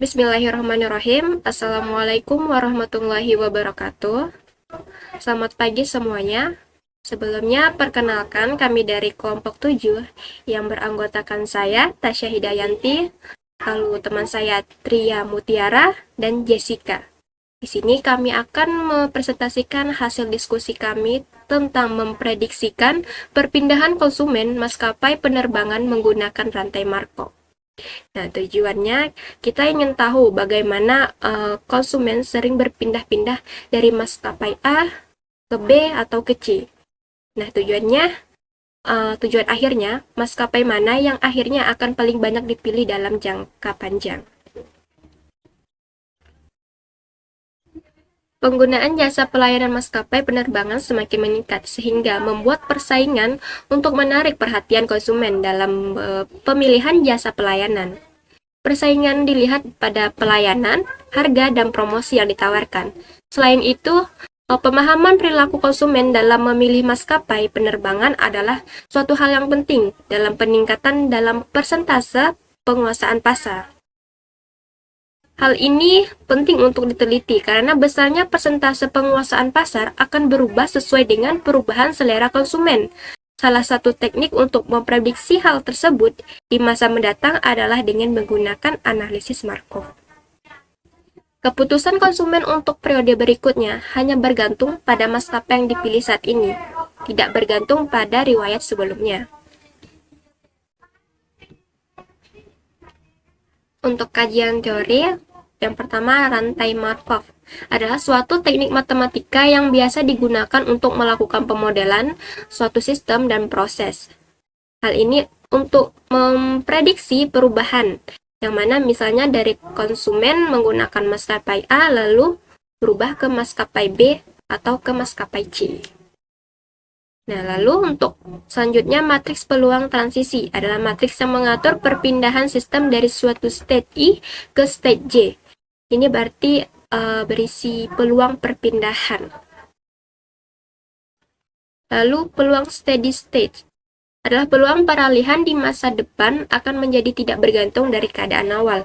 Bismillahirrahmanirrahim. Assalamualaikum warahmatullahi wabarakatuh. Selamat pagi semuanya. Sebelumnya, perkenalkan kami dari kelompok 7 yang beranggotakan saya, Tasya Hidayanti, lalu teman saya Tria Mutiara, dan Jessica. Di sini kami akan mempresentasikan hasil diskusi kami tentang memprediksikan perpindahan konsumen maskapai penerbangan menggunakan rantai Markov. Nah, tujuannya kita ingin tahu bagaimana konsumen sering berpindah-pindah dari maskapai A ke B atau ke C. Nah, tujuan akhirnya maskapai mana yang akhirnya akan paling banyak dipilih dalam jangka panjang. Penggunaan jasa pelayanan maskapai penerbangan semakin meningkat sehingga membuat persaingan untuk menarik perhatian konsumen dalam pemilihan jasa pelayanan. Persaingan dilihat pada pelayanan, harga, dan promosi yang ditawarkan. Selain itu, pemahaman perilaku konsumen dalam memilih maskapai penerbangan adalah suatu hal yang penting dalam peningkatan dalam persentase penguasaan pasar. Hal ini penting untuk diteliti karena besarnya persentase penguasaan pasar akan berubah sesuai dengan perubahan selera konsumen. Salah satu teknik untuk memprediksi hal tersebut di masa mendatang adalah dengan menggunakan analisis Markov. Keputusan konsumen untuk periode berikutnya hanya bergantung pada maskapai yang dipilih saat ini, tidak bergantung pada riwayat sebelumnya. Untuk kajian teori, yang pertama, rantai Markov adalah suatu teknik matematika yang biasa digunakan untuk melakukan pemodelan suatu sistem dan proses. Hal ini untuk memprediksi perubahan, yang mana misalnya dari konsumen menggunakan maskapai A lalu berubah ke maskapai B atau ke maskapai C. Nah, lalu untuk selanjutnya, matriks peluang transisi adalah matriks yang mengatur perpindahan sistem dari suatu state I ke state J. Ini berarti berisi peluang perpindahan. Lalu peluang steady state adalah peluang peralihan di masa depan akan menjadi tidak bergantung dari keadaan awal.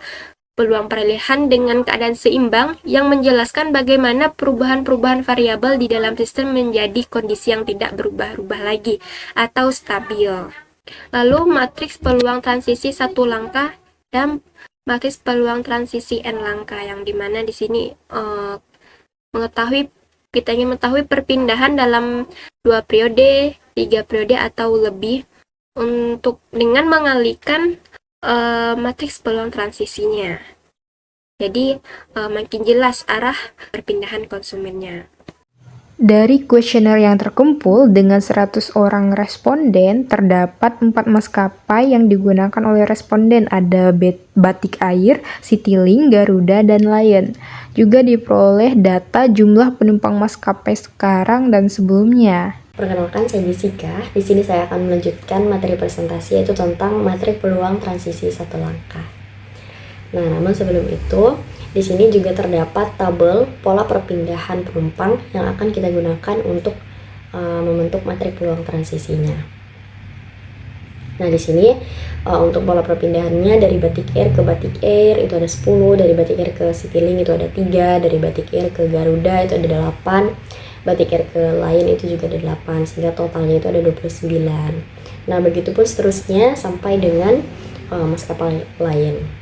Peluang peralihan dengan keadaan seimbang yang menjelaskan bagaimana perubahan-perubahan variabel di dalam sistem menjadi kondisi yang tidak berubah-ubah lagi atau stabil. Lalu matriks peluang transisi satu langkah dan matriks peluang transisi n langkah, yang dimana di sini kita ingin mengetahui perpindahan dalam 2 periode, 3 periode atau lebih untuk dengan mengalihkan matriks peluang transisinya. Jadi makin jelas arah perpindahan konsumennya. Dari kuesioner yang terkumpul dengan 100 orang responden, terdapat 4 maskapai yang digunakan oleh responden, ada Batik Air, Citylink, Garuda, dan Lion. Juga diperoleh data jumlah penumpang maskapai sekarang dan sebelumnya. Perkenalkan, saya Jessica. Di sini saya akan melanjutkan materi presentasi, yaitu tentang materi peluang transisi satu langkah. Nah, namun sebelum itu, di sini juga terdapat tabel pola perpindahan penumpang yang akan kita gunakan untuk membentuk materi peluang transisinya. Nah, di sini untuk pola perpindahannya dari Batik Air ke Batik Air itu ada 10, dari Batik Air ke Citylink itu ada 3, dari Batik Air ke Garuda itu ada 8, Batik Air ke Lion itu juga ada 8, sehingga totalnya itu ada 29. Nah, begitupun seterusnya sampai dengan maskapai lain.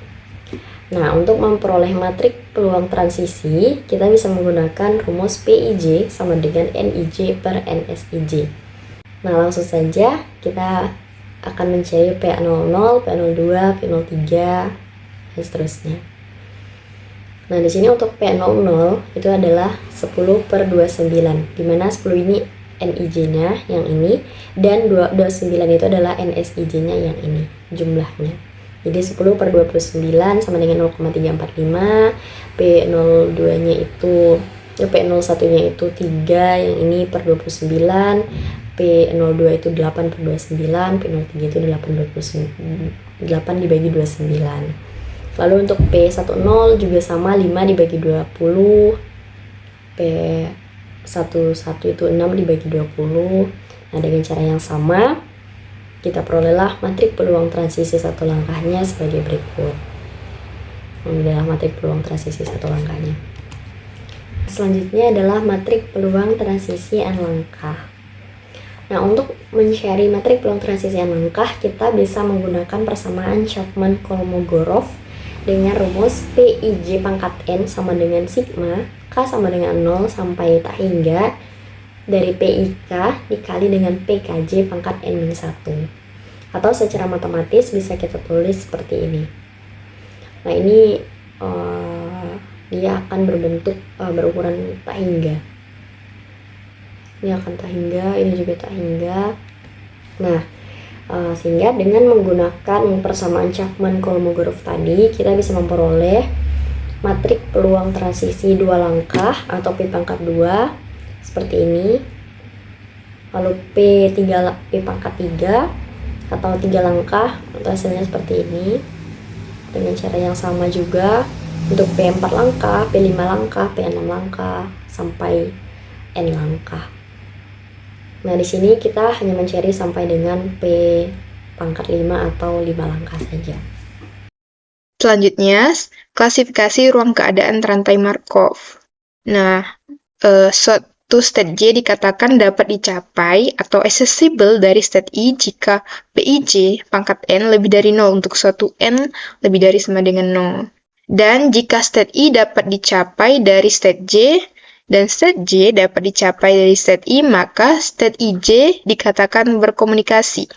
Nah, untuk memperoleh matrik peluang transisi, kita bisa menggunakan rumus PIJ sama dengan NIJ per NSIJ. Nah, langsung saja kita akan mencari P00, P02, P03, dan seterusnya. Nah, di sini untuk P00 itu adalah 10/29, di mana 10 ini NIJ-nya yang ini, dan 29 itu adalah NSIJ-nya yang ini, jumlahnya. Jadi 10/29 sama dengan 0,345, P02-nya itu, P01-nya itu 3, yang ini per 29, P02 itu 8/29, P03 itu 8 dibagi 29. Lalu untuk P10 juga sama, 5 dibagi 20, P11 itu 6 dibagi 20. Nah, dengan cara yang sama, kita perolehlah matrik peluang transisi satu langkahnya sebagai berikut. adalah matrik peluang transisi satu langkahnya. Selanjutnya adalah matrik peluang transisi n langkah. Nah, untuk mencari matrik peluang transisi n langkah, kita bisa menggunakan persamaan Chapman-Kolmogorov dengan rumus PIJ pangkat n sama dengan sigma, K sama dengan 0 sampai tak hingga dari PIK dikali dengan PKJ pangkat n-1. Atau secara matematis bisa kita tulis seperti ini. Nah, ini dia akan berbentuk berukuran tak hingga. Ini akan tak hingga, ini juga tak hingga. Nah, sehingga dengan menggunakan persamaan Chapman-Kolmogorov tadi, kita bisa memperoleh matrik peluang transisi dua langkah atau P pangkat 2 seperti ini. Lalu P pangkat 3 atau 3 langkah, atau hasilnya seperti ini. Dengan cara yang sama juga untuk P4 langkah, P5 langkah, P6 langkah, sampai N langkah. Nah, di sini kita hanya mencari sampai dengan P pangkat 5 atau 5 langkah saja. Selanjutnya, klasifikasi ruang keadaan rantai Markov. Nah, suatu state J dikatakan dapat dicapai atau accessible dari state I jika PIJ pangkat N lebih dari 0 untuk suatu N lebih dari sama dengan 0. Dan jika state I dapat dicapai dari state J dan state J dapat dicapai dari state I, maka state IJ dikatakan berkomunikasi.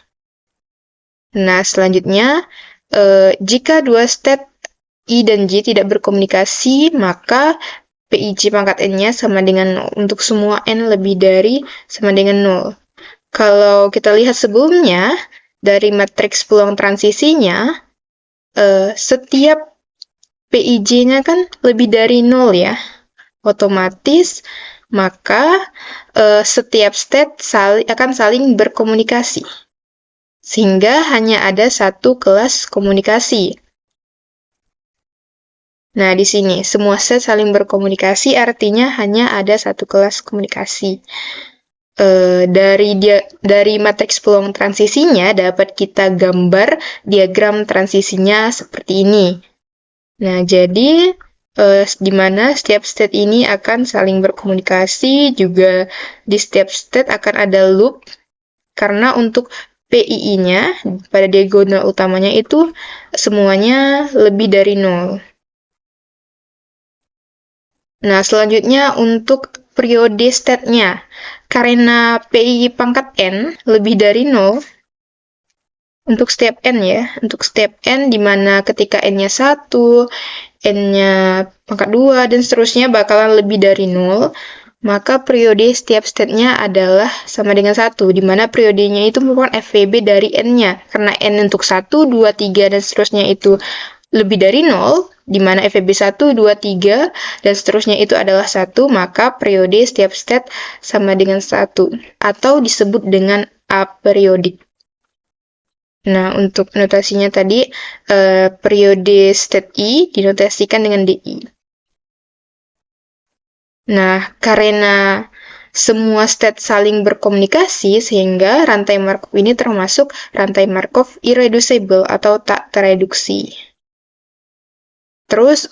Nah, selanjutnya, jika dua state I dan J tidak berkomunikasi, maka PIJ pangkat N-nya sama dengan 0 untuk semua N lebih dari sama dengan 0. Kalau kita lihat sebelumnya, dari matriks peluang transisinya, setiap PIJ-nya kan lebih dari 0 ya. Otomatis, maka setiap state akan saling berkomunikasi. Sehingga hanya ada satu kelas komunikasi. Nah, di sini, semua state saling berkomunikasi artinya hanya ada satu kelas komunikasi. Dari matriks peluang transisinya dapat kita gambar diagram transisinya seperti ini. Nah, jadi di mana setiap state ini akan saling berkomunikasi, juga di setiap state akan ada loop, karena untuk PII-nya pada diagonal utamanya itu semuanya lebih dari 0. Nah, selanjutnya untuk periode state-nya. Karena PII pangkat N lebih dari 0, untuk setiap N ya, untuk setiap N di mana ketika N-nya 1, N-nya pangkat 2, dan seterusnya bakalan lebih dari 0, maka periode setiap state-nya adalah sama dengan 1, di mana periodenya itu merupakan FVB dari N-nya. Karena N untuk 1, 2, 3, dan seterusnya itu lebih dari 0, di mana FVB 1, 2, 3, dan seterusnya itu adalah 1, maka periode setiap state sama dengan 1, atau disebut dengan aperiodic. Nah, untuk notasinya tadi, periode state I dinotasikan dengan DI. Nah, karena semua state saling berkomunikasi, sehingga rantai Markov ini termasuk rantai Markov irreducible atau tak tereduksi. Terus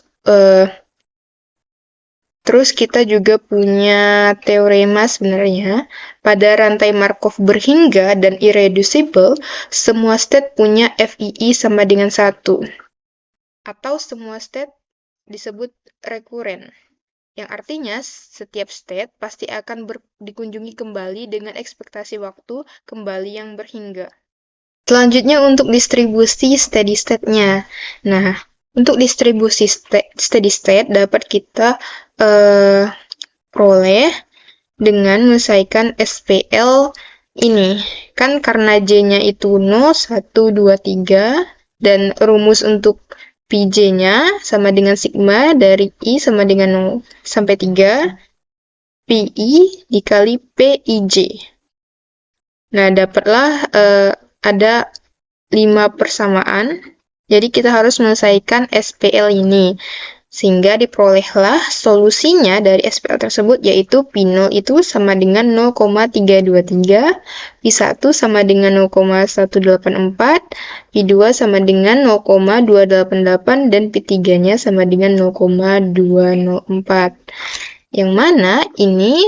kita juga punya teorema sebenarnya. Pada rantai Markov berhingga dan irreducible, semua state punya FII sama dengan 1. Atau semua state disebut rekuren, yang artinya setiap state pasti akan dikunjungi kembali dengan ekspektasi waktu kembali yang berhingga. Selanjutnya untuk distribusi steady state-nya. Nah, untuk distribusi steady state dapat kita peroleh dengan menyelesaikan SPL ini. Kan karena J-nya itu 0, 1, 2, 3, dan rumus untuk PJ-nya sama dengan sigma dari I sama dengan 0 sampai 3, PI dikali PIJ. Nah, dapatlah ada 5 persamaan. Jadi kita harus menyelesaikan SPL ini. Sehingga diperolehlah solusinya dari SPL tersebut, yaitu P0 itu sama dengan 0,323, P1 sama dengan 0,184, P2 sama dengan 0,288, dan P3-nya sama dengan 0,204. Yang mana ini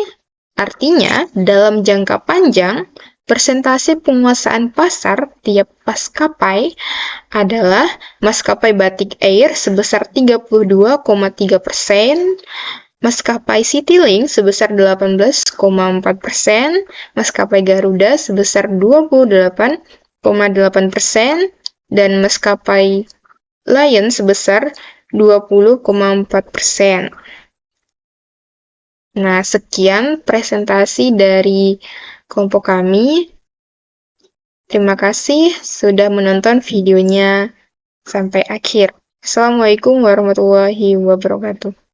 artinya dalam jangka panjang, persentase penguasaan pasar tiap maskapai adalah maskapai Batik Air sebesar 32,3%, maskapai Citylink sebesar 18,4%, maskapai Garuda sebesar 28,8%, dan maskapai Lion sebesar 20,4%. Nah, sekian presentasi dari kelompok kami. Terima kasih sudah menonton videonya sampai akhir. Assalamualaikum warahmatullahi wabarakatuh.